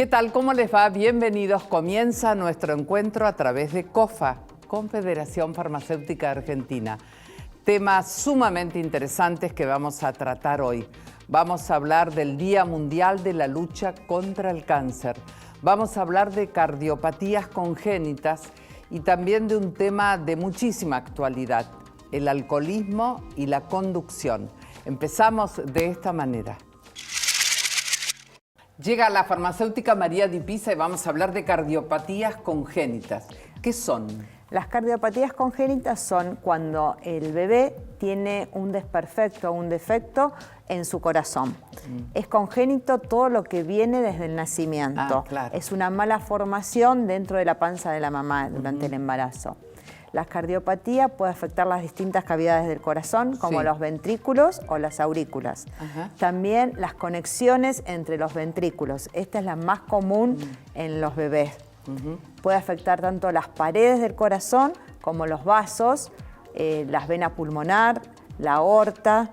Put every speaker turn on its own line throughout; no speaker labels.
¿Qué tal? ¿Cómo les va? Bienvenidos. Comienza nuestro encuentro a través de COFA, Confederación Farmacéutica Argentina. Temas sumamente interesantes que vamos a tratar hoy. Vamos a hablar del Día Mundial de la Lucha contra el Cáncer. Vamos a hablar de cardiopatías congénitas y también de un tema de muchísima actualidad, el alcoholismo y la conducción. Empezamos de esta manera. Llega la farmacéutica María Di Pisa y vamos a hablar de cardiopatías congénitas. ¿Qué son?
Las cardiopatías congénitas son cuando el bebé tiene un desperfecto o un defecto en su corazón. Es congénito todo lo que viene desde el nacimiento.
Claro.
Es una mala formación dentro de la panza de la mamá durante el embarazo. La cardiopatía puede afectar las distintas cavidades del corazón, como los ventrículos o las aurículas. También las conexiones entre los ventrículos. Esta es la más común en los bebés. Puede afectar tanto las paredes del corazón como los vasos, la vena pulmonar, la aorta,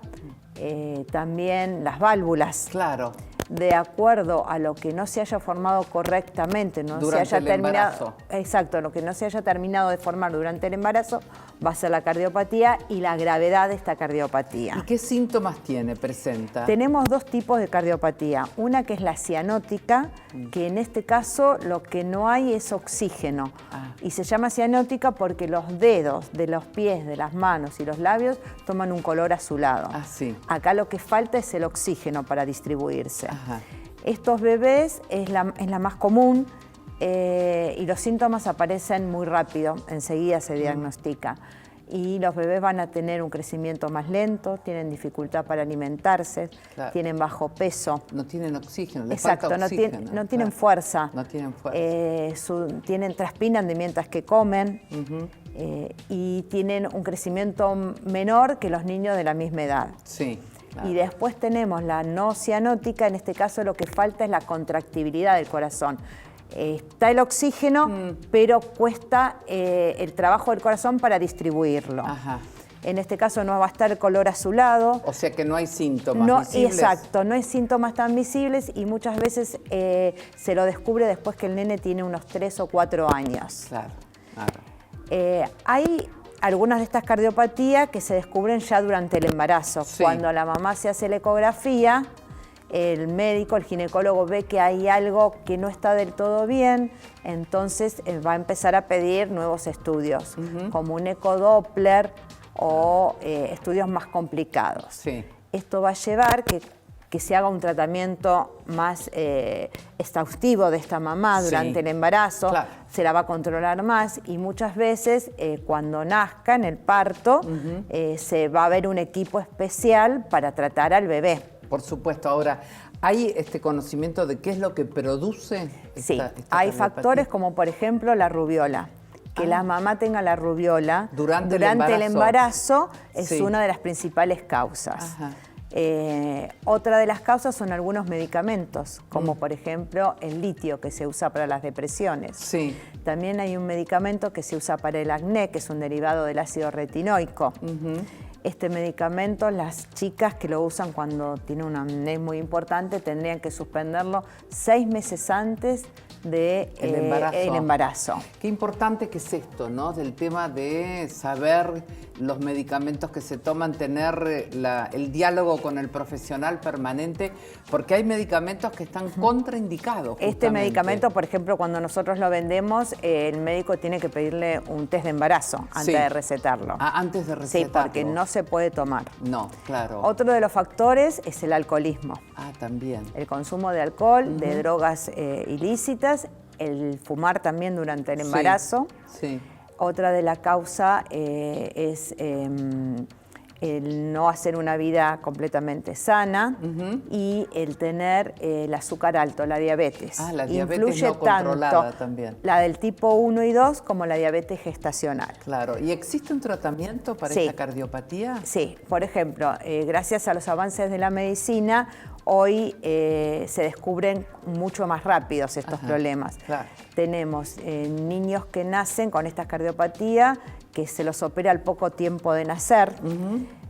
también las válvulas.
Claro.
De acuerdo a lo que no se haya formado correctamente,
Durante el embarazo.
Exacto, lo que no se haya terminado de formar durante el embarazo va a ser la cardiopatía y la gravedad de esta cardiopatía.
¿Y qué síntomas presenta?
Tenemos dos tipos de cardiopatía. Una que es la cianótica, que en este caso lo que no hay es oxígeno. Y se llama cianótica porque los dedos de los pies, de las manos y los labios toman un color azulado.
Sí.
Acá lo que falta es el oxígeno para distribuirse. Estos bebés es la más común y los síntomas aparecen muy rápido, enseguida se diagnostica. Y los bebés van a tener un crecimiento más lento, tienen dificultad para alimentarse, tienen bajo peso.
No tienen oxígeno, les
Exacto,
falta oxígeno.
No tienen fuerza.
No tienen fuerza.
Transpiran de mientras que comen y tienen un crecimiento menor que los niños de la misma edad.
Sí. Claro.
Y después tenemos la no cianótica, en este caso lo que falta es la contractibilidad del corazón. Está el oxígeno, pero cuesta el trabajo del corazón para distribuirlo. En este caso no va a estar el color azulado.
O sea que no hay síntomas visibles.
Exacto, no hay síntomas tan visibles y muchas veces se lo descubre después que el nene tiene unos 3 o 4 años.
Claro.
Hay algunas de estas cardiopatías que se descubren ya durante el embarazo. Cuando la mamá se hace la ecografía, el médico, el ginecólogo ve que hay algo que no está del todo bien, entonces va a empezar a pedir nuevos estudios, como un ecodoppler o estudios más complicados. Esto va a llevar que se haga un tratamiento más exhaustivo de esta mamá durante el embarazo, se la va a controlar más y muchas veces cuando nazca en el parto se va a ver un equipo especial para tratar al bebé.
Por supuesto. Ahora, ¿hay conocimiento de qué es lo que produce esta
hay factores como por ejemplo la rubiola. Que la mamá tenga la rubiola durante el embarazo es una de las principales causas. Otra de las causas son algunos medicamentos, como por ejemplo el litio que se usa para las depresiones. También hay un medicamento que se usa para el acné, que es un derivado del ácido retinoico. Este medicamento, las chicas que lo usan cuando tienen un acné muy importante tendrían que suspenderlo 6 meses antes del embarazo.
Qué importante que es esto, ¿no? Del tema de saber los medicamentos que se toman, tener el diálogo con el profesional permanente, porque hay medicamentos que están contraindicados. Justamente.
Este medicamento, por ejemplo, cuando nosotros lo vendemos, el médico tiene que pedirle un test de embarazo antes de recetarlo.
Antes de recetarlo.
Sí, porque no se puede tomar.
No, claro.
Otro de los factores es el alcoholismo.
También.
El consumo de alcohol, de drogas ilícitas, el fumar también durante el embarazo. Otra de la causa es el no hacer una vida completamente sana y el tener el azúcar alto, la diabetes.
La diabetes
influye
no controlada también.
La del tipo 1 y 2 como la diabetes gestacional.
Claro. ¿Y existe un tratamiento para esta cardiopatía?
Sí. Por ejemplo, gracias a los avances de la medicina, hoy se descubren mucho más rápidos estos problemas. Tenemos niños que nacen con esta cardiopatía, que se los opera al poco tiempo de nacer.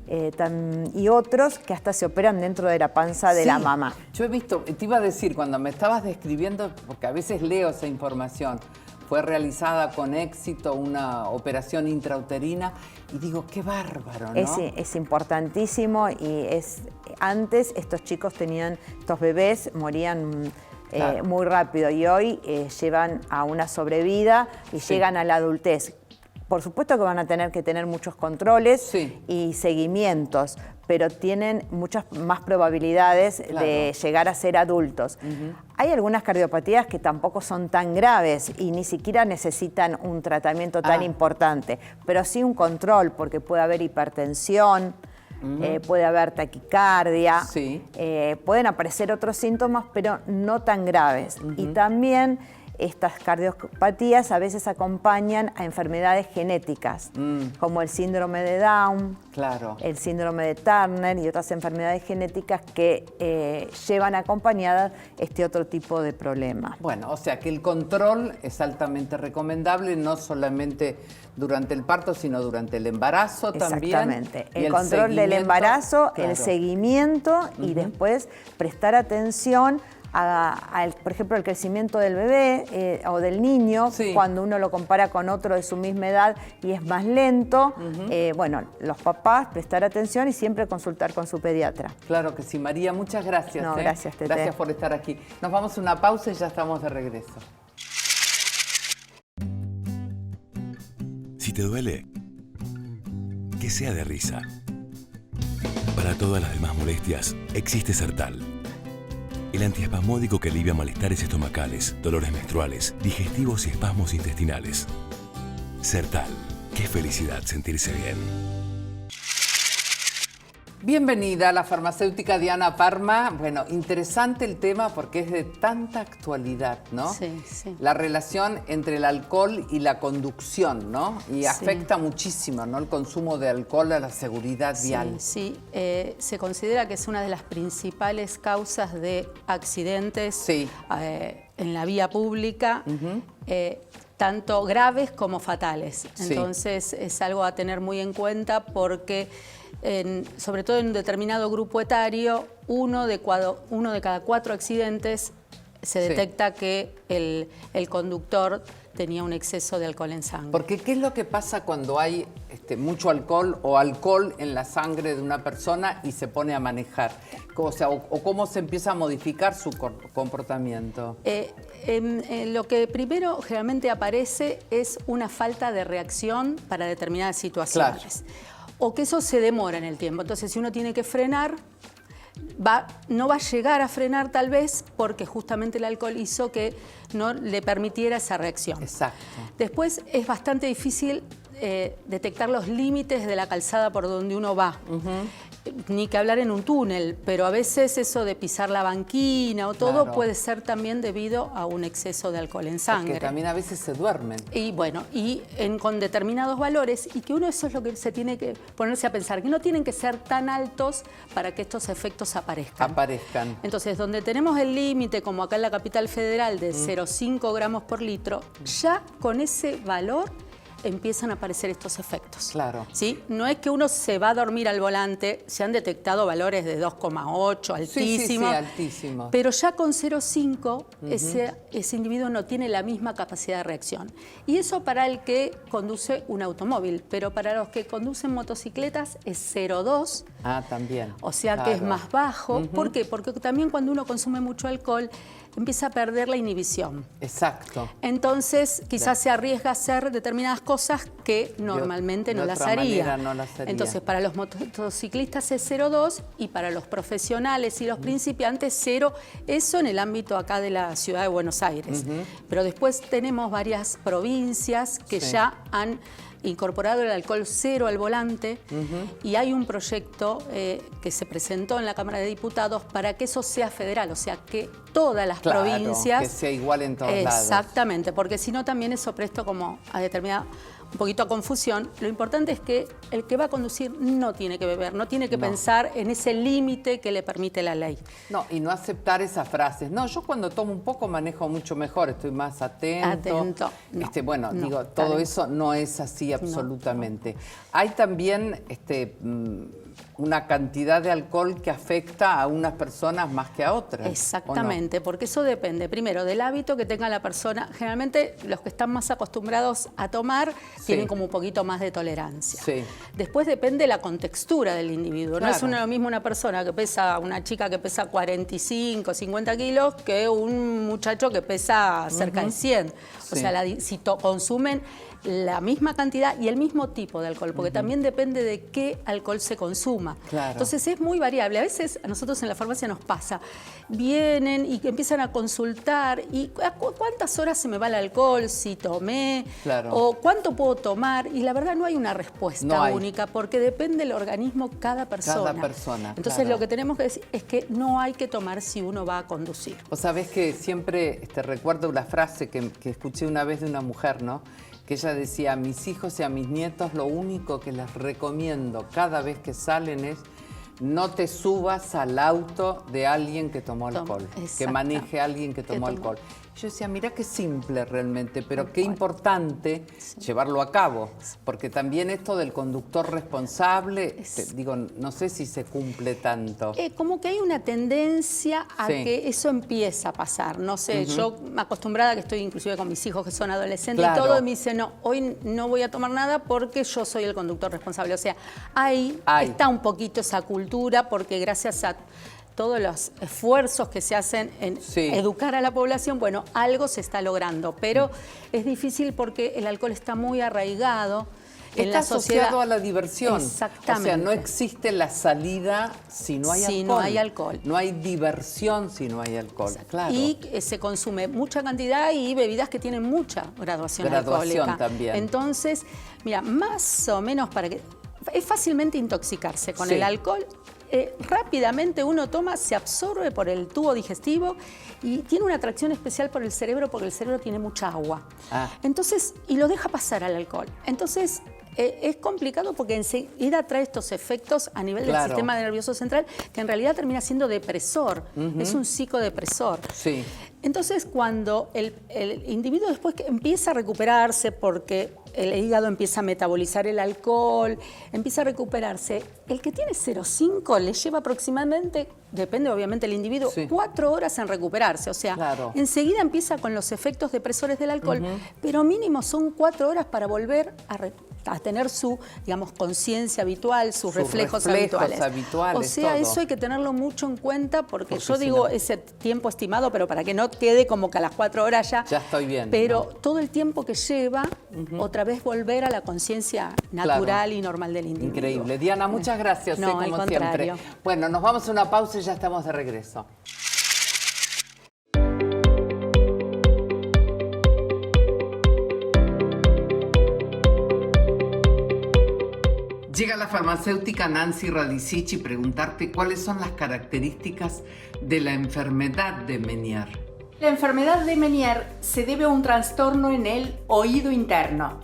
y otros que hasta se operan dentro de la panza de la mamá.
Yo he visto, te iba a decir, cuando me estabas describiendo, porque a veces leo esa información, fue realizada con éxito una operación intrauterina y digo, qué bárbaro, ¿no?
Es importantísimo y antes estos chicos estos bebés morían muy rápido y hoy llevan a una sobrevida y llegan a la adultez. Por supuesto que van a tener que tener muchos controles y seguimientos, pero tienen muchas más probabilidades de llegar a ser adultos. Hay algunas cardiopatías que tampoco son tan graves y ni siquiera necesitan un tratamiento tan importante, pero sí un control, porque puede haber hipertensión, puede haber taquicardia, pueden aparecer otros síntomas, pero no tan graves. Y también estas cardiopatías a veces acompañan a enfermedades genéticas, como el síndrome de Down, el síndrome de Turner y otras enfermedades genéticas que llevan acompañadas este otro tipo de problema.
Bueno, o sea que el control es altamente recomendable, no solamente durante el parto, sino durante el embarazo también.
Exactamente. El control del embarazo, el seguimiento y después prestar atención por ejemplo, al crecimiento del bebé o del niño, cuando uno lo compara con otro de su misma edad y es más lento. Bueno, los papás prestar atención y siempre consultar con su pediatra.
Claro que sí. María, muchas gracias.
No, gracias, Tete.
Gracias por estar aquí. Nos vamos a una pausa y ya estamos de regreso.
Si te duele, que sea de risa. Para todas las demás molestias, existe Sertal. El antiespasmódico que alivia malestares estomacales, dolores menstruales, digestivos y espasmos intestinales. Sertal. Qué felicidad sentirse bien.
Bienvenida a la farmacéutica Diana Parma. Bueno, interesante el tema porque es de tanta actualidad, ¿no?
Sí, sí.
La relación entre el alcohol y la conducción, ¿no? Y afecta muchísimo, ¿no? El consumo de alcohol a la seguridad vial.
Sí, se considera que es una de las principales causas de accidentes en la vía pública, tanto graves como fatales. Entonces es algo a tener muy en cuenta porque sobre todo en un determinado grupo etario, uno de cada 4 accidentes se detecta que el conductor tenía un exceso de alcohol en sangre.
Porque ¿qué es lo que pasa cuando hay mucho alcohol o alcohol en la sangre de una persona y se pone a manejar? O sea, o cómo se empieza a modificar su comportamiento.
Lo que primero generalmente aparece es una falta de reacción para determinadas situaciones. O que eso se demora en el tiempo. Entonces, si uno tiene que frenar, no va a llegar a frenar tal vez porque justamente el alcohol hizo que no le permitiera esa reacción.
Exacto.
Después es bastante difícil detectar los límites de la calzada por donde uno va. Ni que hablar en un túnel, pero a veces eso de pisar la banquina o todo puede ser también debido a un exceso de alcohol en sangre.
Porque también a veces se duermen.
Y bueno, con determinados valores, y que uno eso es lo que se tiene que ponerse a pensar, que no tienen que ser tan altos para que estos efectos aparezcan. Entonces, donde tenemos el límite, como acá en la capital federal, de 0,5 gramos por litro, ya con ese valor empiezan a aparecer estos efectos.
Claro.
¿Sí? No es que uno se va a dormir al volante, se han detectado valores de 2,8, altísimos.
Sí, altísimos.
Pero ya con 0,5 ese individuo no tiene la misma capacidad de reacción. Y eso para el que conduce un automóvil, pero para los que conducen motocicletas es 0,2.
También.
O sea que es más bajo. ¿Por qué? Porque también cuando uno consume mucho alcohol empieza a perder la inhibición.
Exacto.
Entonces quizás se arriesga a hacer determinadas cosas que normalmente no las haría. Entonces para los motociclistas es 0,2 y para los profesionales y los principiantes 0. Eso en el ámbito acá de la ciudad de Buenos Aires. Pero después tenemos varias provincias que ya han incorporado el alcohol 0 al volante y hay un proyecto que se presentó en la Cámara de Diputados para que eso sea federal, o sea, que todas las provincias...
que sea igual en todos lados.
Exactamente, porque si no también eso presto como a determinada un poquito a confusión, lo importante es que el que va a conducir no tiene que beber, no tiene que pensar en ese límite que le permite la ley.
No, y no aceptar esas frases. No, yo cuando tomo un poco manejo mucho mejor, estoy más atento. No, todo eso no es así absolutamente. No. Hay también una cantidad de alcohol que afecta a unas personas más que a otras.
Exactamente, porque eso depende, primero, del hábito que tenga la persona. Generalmente los que están más acostumbrados a tomar tienen como un poquito más de tolerancia. Sí. Después depende de la contextura del individuo. Claro. No es lo mismo una chica que pesa 45, 50 kilos que un muchacho que pesa cerca de 100. O sea, si consumen la misma cantidad y el mismo tipo de alcohol, porque también depende de qué alcohol se consuma. Claro. Entonces es muy variable. A veces a nosotros en la farmacia nos pasa, vienen y empiezan a consultar y cuántas horas se me va el alcohol, si tomé, o cuánto puedo tomar, y la verdad no hay una respuesta única, porque depende del organismo cada persona. Entonces lo que tenemos que decir es que no hay que tomar si uno va a conducir.
Vos sabés que siempre recuerdo una frase que escuché una vez de una mujer, ¿no? Que ella decía: a mis hijos y a mis nietos lo único que les recomiendo cada vez que salen es no te subas al auto de alguien que tomó alcohol, que maneje a alguien que tomó alcohol. Yo decía, mira qué simple realmente, pero qué importante llevarlo a cabo, porque también esto del conductor responsable, no sé si se cumple tanto.
Como que hay una tendencia a que eso empieza a pasar, no sé, yo acostumbrada que estoy inclusive con mis hijos que son adolescentes y todo, y me dicen, no, hoy no voy a tomar nada porque yo soy el conductor responsable. O sea, ahí está un poquito esa cultura, porque gracias a todos los esfuerzos que se hacen en educar a la población, bueno, algo se está logrando, pero es difícil porque el alcohol está muy arraigado en la sociedad.
Está asociado a la diversión. Exactamente. O sea, no existe la salida si no hay alcohol.
Si no hay alcohol.
No hay diversión si no hay alcohol. Claro.
Y se consume mucha cantidad y bebidas que tienen mucha graduación alcohólica.
También.
Entonces, mira, más o menos es fácilmente intoxicarse con el alcohol. Rápidamente uno toma, se absorbe por el tubo digestivo y tiene una atracción especial por el cerebro, porque el cerebro tiene mucha agua. Entonces, y lo deja pasar al alcohol. Entonces, es complicado porque enseguida trae estos efectos a nivel del sistema nervioso central, que en realidad termina siendo depresor. Es un psicodepresor. Sí. Entonces, cuando el individuo después que empieza a recuperarse, porque el hígado empieza a metabolizar el alcohol, empieza a recuperarse, el que tiene 0,5 le lleva aproximadamente, depende obviamente del individuo, 4 horas en recuperarse. O sea, enseguida empieza con los efectos depresores del alcohol, pero mínimo son 4 horas para volver a tener su, digamos, conciencia habitual, sus reflejos habituales. O sea, todo eso hay que tenerlo mucho en cuenta, porque yo digo ese tiempo estimado, pero para que no quede como que a las 4 horas ya
estoy bien.
Pero todo el tiempo que lleva, otra vez volver a la conciencia natural y normal del individuo.
Increíble. Diana, muchas gracias,
no,
como
al contrario.
Siempre. Bueno, nos vamos a una pausa y ya estamos de regreso. Llega la farmacéutica Nancy Radicic y preguntarte cuáles son las características de la enfermedad de Meniere.
La enfermedad de Meniere se debe a un trastorno en el oído interno.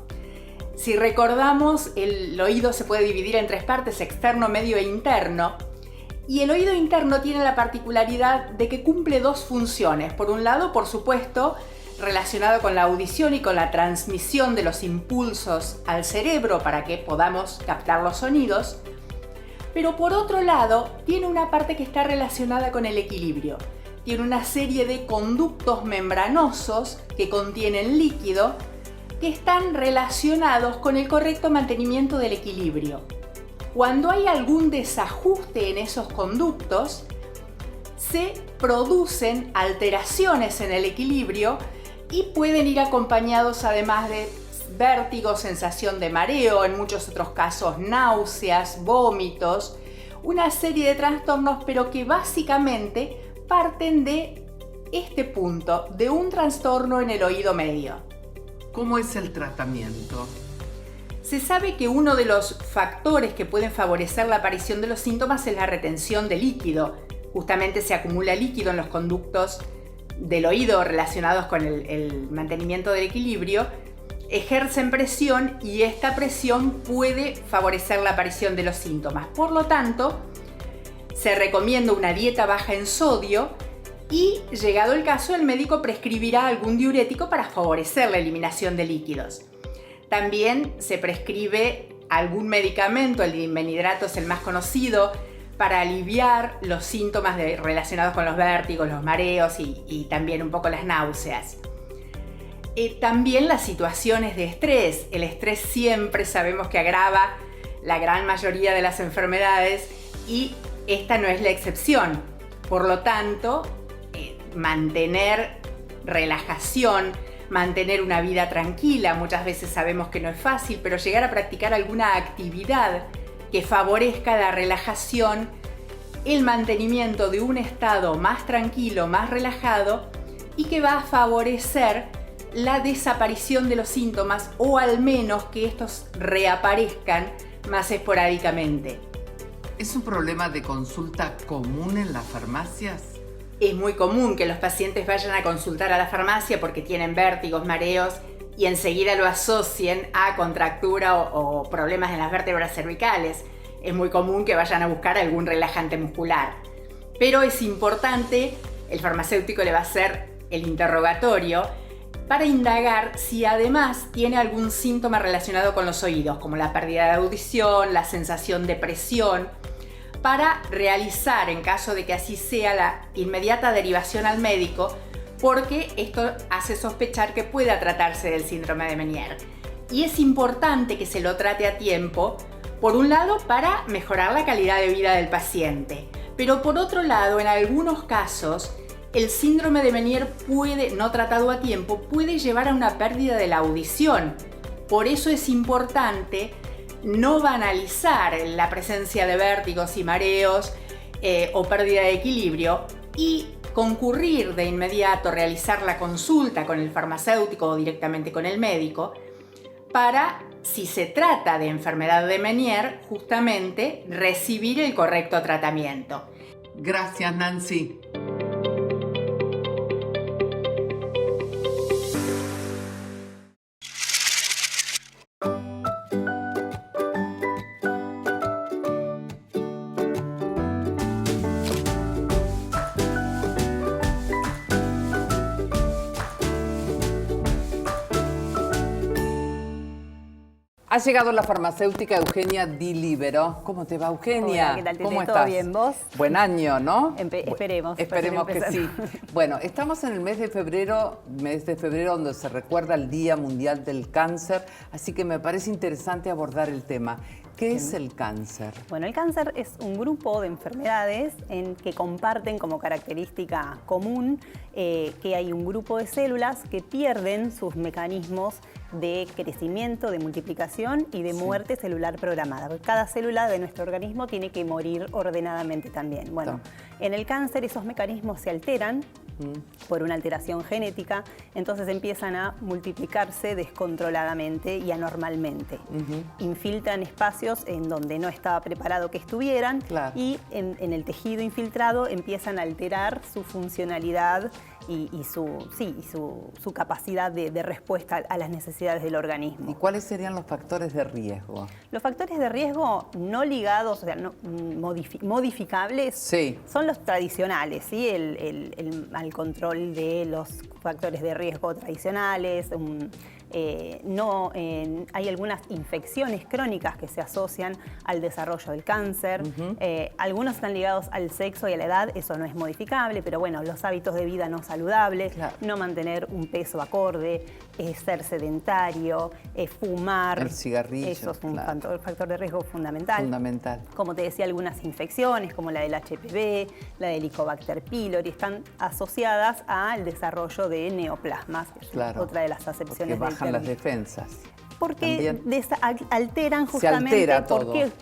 Si recordamos, el oído se puede dividir en 3 partes, externo, medio e interno. Y el oído interno tiene la particularidad de que cumple 2 funciones. Por un lado, por supuesto, relacionado con la audición y con la transmisión de los impulsos al cerebro para que podamos captar los sonidos. Pero por otro lado, tiene una parte que está relacionada con el equilibrio. Tiene una serie de conductos membranosos que contienen líquido que están relacionados con el correcto mantenimiento del equilibrio. Cuando hay algún desajuste en esos conductos, se producen alteraciones en el equilibrio y pueden ir acompañados además de vértigo, sensación de mareo, en muchos otros casos náuseas, vómitos, una serie de trastornos, pero que básicamente parten de este punto, de un trastorno en el oído medio.
¿Cómo es el tratamiento?
Se sabe que uno de los factores que pueden favorecer la aparición de los síntomas es la retención de líquido. Justamente se acumula líquido en los conductos del oído relacionados con el mantenimiento del equilibrio. ejercen presión y esta presión puede favorecer la aparición de los síntomas. Por lo tanto, se recomienda una dieta baja en sodio y, llegado el caso, el médico prescribirá algún diurético para favorecer la eliminación de líquidos. También se prescribe algún medicamento, el dimenhidrato es el más conocido, para aliviar los síntomas relacionados con los vértigos, los mareos y también un poco las náuseas. También las situaciones de estrés. El estrés siempre sabemos que agrava la gran mayoría de las enfermedades y esta no es la excepción. Por lo tanto, mantener relajación, mantener una vida tranquila, muchas veces sabemos que no es fácil, pero llegar a practicar alguna actividad que favorezca la relajación, el mantenimiento de un estado más tranquilo, más relajado y que va a favorecer la desaparición de los síntomas o al menos que estos reaparezcan más esporádicamente.
¿Es un problema de consulta común en las farmacias?
Es muy común que los pacientes vayan a consultar a la farmacia porque tienen vértigos, mareos y enseguida lo asocien a contractura o problemas en las vértebras cervicales. Es muy común que vayan a buscar algún relajante muscular. Pero es importante, el farmacéutico le va a hacer el interrogatorio para indagar si además tiene algún síntoma relacionado con los oídos, como la pérdida de audición, la sensación de presión, para realizar, en caso de que así sea, la inmediata derivación al médico, porque esto hace sospechar que pueda tratarse del síndrome de Meniere. Y es importante que se lo trate a tiempo, por un lado para mejorar la calidad de vida del paciente, pero por otro lado, en algunos casos, el síndrome de Meniere no tratado a tiempo, puede llevar a una pérdida de la audición. Por eso es importante no banalizar la presencia de vértigos y mareos o pérdida de equilibrio y concurrir de inmediato, realizar la consulta con el farmacéutico o directamente con el médico para, si se trata de enfermedad de Meniere, justamente recibir el correcto tratamiento.
Gracias, Nancy. Ha llegado la farmacéutica Eugenia Di Libero. ¿Cómo te va, Eugenia?
Hola, ¿qué tal?
¿Cómo
¿Todo
estás?
bien? ¿Vos?
Buen año, ¿no?
Esperemos.
Esperemos que sí. Bueno, estamos en el mes de febrero donde se recuerda el Día Mundial del Cáncer, así que me parece interesante abordar el tema. ¿Qué es el cáncer?
Bueno, el cáncer es un grupo de enfermedades que comparten como característica común que hay un grupo de células que pierden sus mecanismos de crecimiento, de multiplicación y de muerte celular programada. Cada célula de nuestro organismo tiene que morir ordenadamente también. Bueno, en el cáncer esos mecanismos se alteran por una alteración genética, entonces empiezan a multiplicarse descontroladamente y anormalmente. Infiltran espacios en donde no estaba preparado que estuvieran y en el tejido infiltrado empiezan a alterar su funcionalidad y su capacidad de respuesta a las necesidades del organismo.
¿Y cuáles serían los factores de riesgo?
Los factores de riesgo no ligados, o sea, no, modificables, son los tradicionales, ¿sí? Al control de los factores de riesgo tradicionales. Hay algunas infecciones crónicas que se asocian al desarrollo del cáncer. Algunos están ligados al sexo y a la edad, eso no es modificable, pero bueno, los hábitos de vida no saludables, no mantener un peso acorde, ser sedentario, fumar.
El cigarrillo.
Eso es un factor de riesgo fundamental. Como te decía, algunas infecciones como la del HPV, la del Helicobacter pylori, están asociadas al desarrollo de neoplasmas, que es otra de las acepciones del término.
Las defensas.
Porque alteran justamente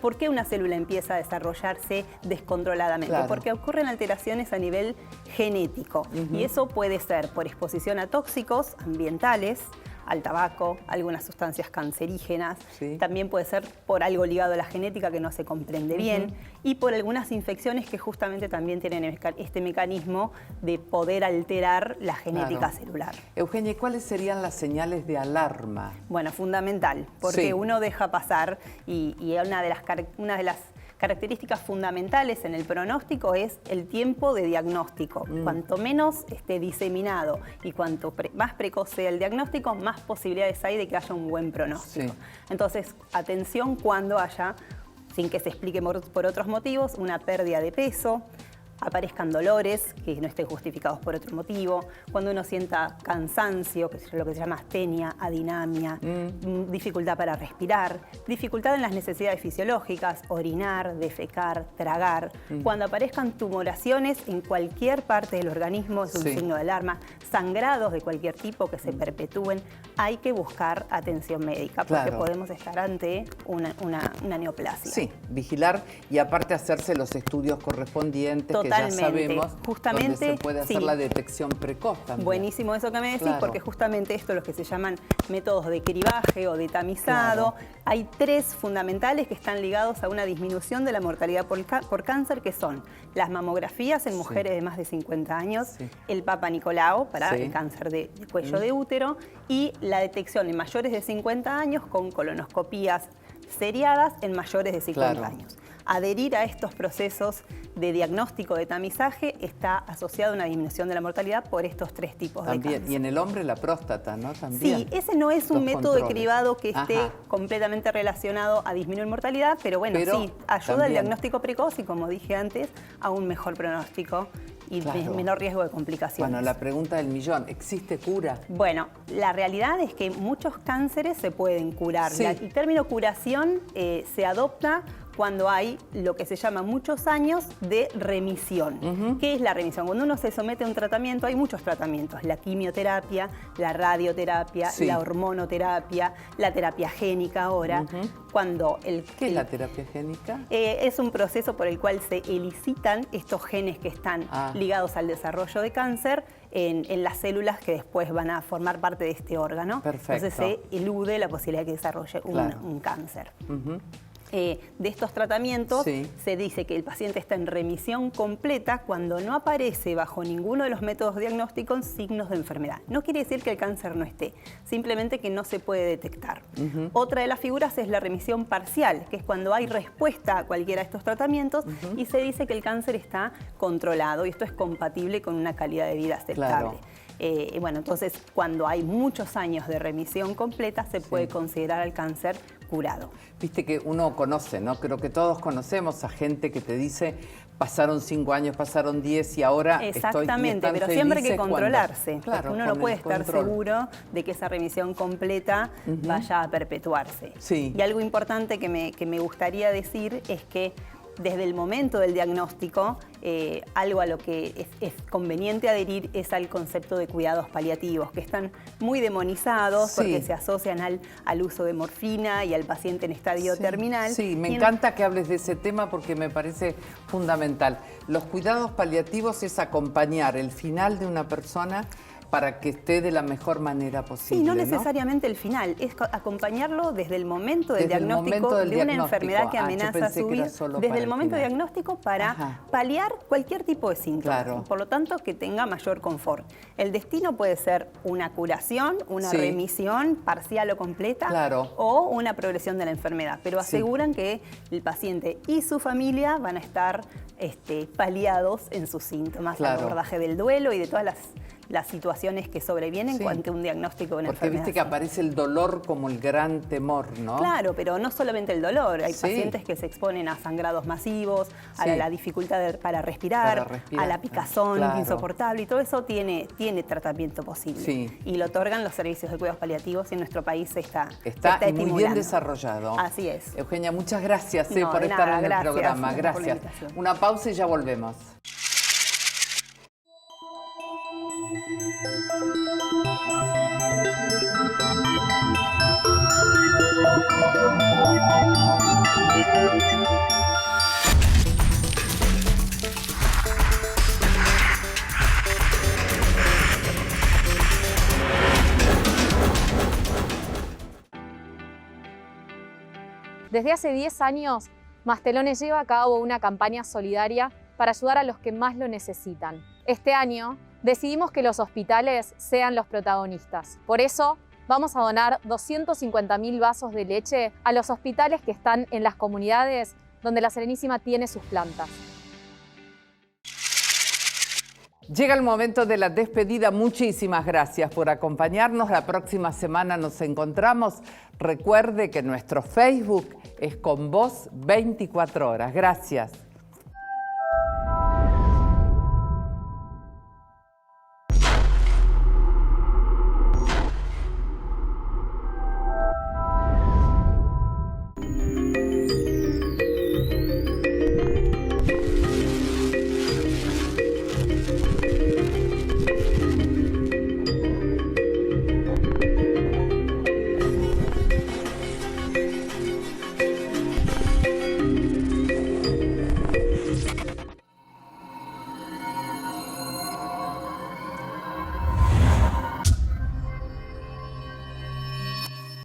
por qué una célula empieza a desarrollarse descontroladamente. Porque ocurren alteraciones a nivel genético. Y eso puede ser por exposición a tóxicos ambientales, al tabaco, algunas sustancias cancerígenas.
Sí.
También puede ser por algo ligado a la genética que no se comprende bien y por algunas infecciones que justamente también tienen este mecanismo de poder alterar la genética celular.
Eugenia, ¿cuáles serían las señales de alarma?
Bueno, fundamental, porque uno deja pasar y una de las características fundamentales en el pronóstico es el tiempo de diagnóstico. Cuanto menos esté diseminado y cuanto más precoz sea el diagnóstico, más posibilidades hay de que haya un buen pronóstico.
Sí.
Entonces, atención cuando haya, sin que se explique por otros motivos, una pérdida de peso, aparezcan dolores que no estén justificados por otro motivo, cuando uno sienta cansancio, que es lo que se llama astenia, adinamia, dificultad para respirar, dificultad en las necesidades fisiológicas, orinar, defecar, tragar, cuando aparezcan tumoraciones en cualquier parte del organismo, es un signo de alarma, sangrados de cualquier tipo que se perpetúen, hay que buscar atención médica porque podemos estar ante una neoplasia.
Sí, vigilar y aparte hacerse los estudios correspondientes.
Totalmente.
Que ya sabemos,
justamente,
donde se puede hacer la detección precoz también.
Buenísimo eso que me decís, porque justamente esto es lo que se llaman métodos de cribaje o de tamizado. Hay 3 fundamentales que están ligados a una disminución de la mortalidad por cáncer, que son las mamografías en mujeres de más de 50 años, el Papa Nicolau para el cáncer de cuello de útero y la detección en mayores de 50 años con colonoscopías seriadas en mayores de 50 años. Adherir a estos procesos de diagnóstico, de tamizaje, está asociado a una disminución de la mortalidad por estos 3 tipos de cáncer.
Y en el hombre la próstata, ¿no? También.
Sí, ese no es un método de cribado que esté completamente relacionado a disminuir mortalidad, pero bueno, sí, ayuda al diagnóstico precoz y, como dije antes, a un mejor pronóstico y menor riesgo de complicaciones.
Bueno, la pregunta del millón, ¿existe cura?
Bueno, la realidad es que muchos cánceres se pueden curar. El término curación se adopta cuando hay lo que se llama muchos años de remisión. ¿Qué es la remisión? Cuando uno se somete a un tratamiento, hay muchos tratamientos: la quimioterapia, la radioterapia, la hormonoterapia, la terapia génica ahora. ¿Qué es
la terapia génica?
Es un proceso por el cual se elicitan estos genes que están ligados al desarrollo de cáncer en las células que después van a formar parte de este órgano.
Perfecto.
Entonces se elude la posibilidad de que desarrolle un cáncer. De estos tratamientos se dice que el paciente está en remisión completa cuando no aparece bajo ninguno de los métodos diagnósticos signos de enfermedad. No quiere decir que el cáncer no esté, simplemente que no se puede detectar. Otra de las figuras es la remisión parcial, que es cuando hay respuesta a cualquiera de estos tratamientos y se dice que el cáncer está controlado y esto es compatible con una calidad de vida aceptable. Bueno, entonces, cuando hay muchos años de remisión completa, se puede considerar al cáncer curado.
Viste que uno conoce, ¿no? Creo que todos conocemos a gente que te dice, pasaron 5 años, pasaron 10 y ahora
exactamente,
estoy
pero siempre hay que controlarse.
Claro,
porque uno no puede estar seguro de que esa remisión completa vaya a perpetuarse. Y algo importante que me gustaría decir es que desde el momento del diagnóstico, algo a lo que es conveniente adherir es al concepto de cuidados paliativos, que están muy demonizados porque se asocian al uso de morfina y al paciente en estadio terminal.
Sí, me encanta que hables de ese tema porque me parece fundamental. Los cuidados paliativos es acompañar el final de una persona para que esté de la mejor manera posible.
Sí, no necesariamente el final, es acompañarlo desde el momento del diagnóstico de una enfermedad que amenaza su vida, desde el momento del diagnóstico para paliar cualquier tipo de síntomas. Por lo tanto, que tenga mayor confort. El destino puede ser una curación, una remisión parcial o completa, o una progresión de la enfermedad, pero aseguran que el paciente y su familia van a estar paliados en sus síntomas, al abordaje del duelo y de todas las situaciones que sobrevienen ante un diagnóstico de una enfermedad.
Porque viste que aparece el dolor como el gran temor, ¿no?
Claro, pero no solamente el dolor. Hay pacientes que se exponen a sangrados masivos, a la dificultad para respirar, a la picazón insoportable, y todo eso tiene tratamiento posible. Y lo otorgan los servicios de cuidados paliativos y en nuestro país está
muy bien desarrollado.
Así es.
Eugenia, muchas gracias por estar en el programa. Gracias. Una pausa y ya volvemos.
Desde hace 10 años, Mastelones lleva a cabo una campaña solidaria para ayudar a los que más lo necesitan. Este año decidimos que los hospitales sean los protagonistas. Por eso, vamos a donar 250.000 vasos de leche a los hospitales que están en las comunidades donde la Serenísima tiene sus plantas.
Llega el momento de la despedida. Muchísimas gracias por acompañarnos. La próxima semana nos encontramos. Recuerde que nuestro Facebook es Con Vos 24 horas. Gracias.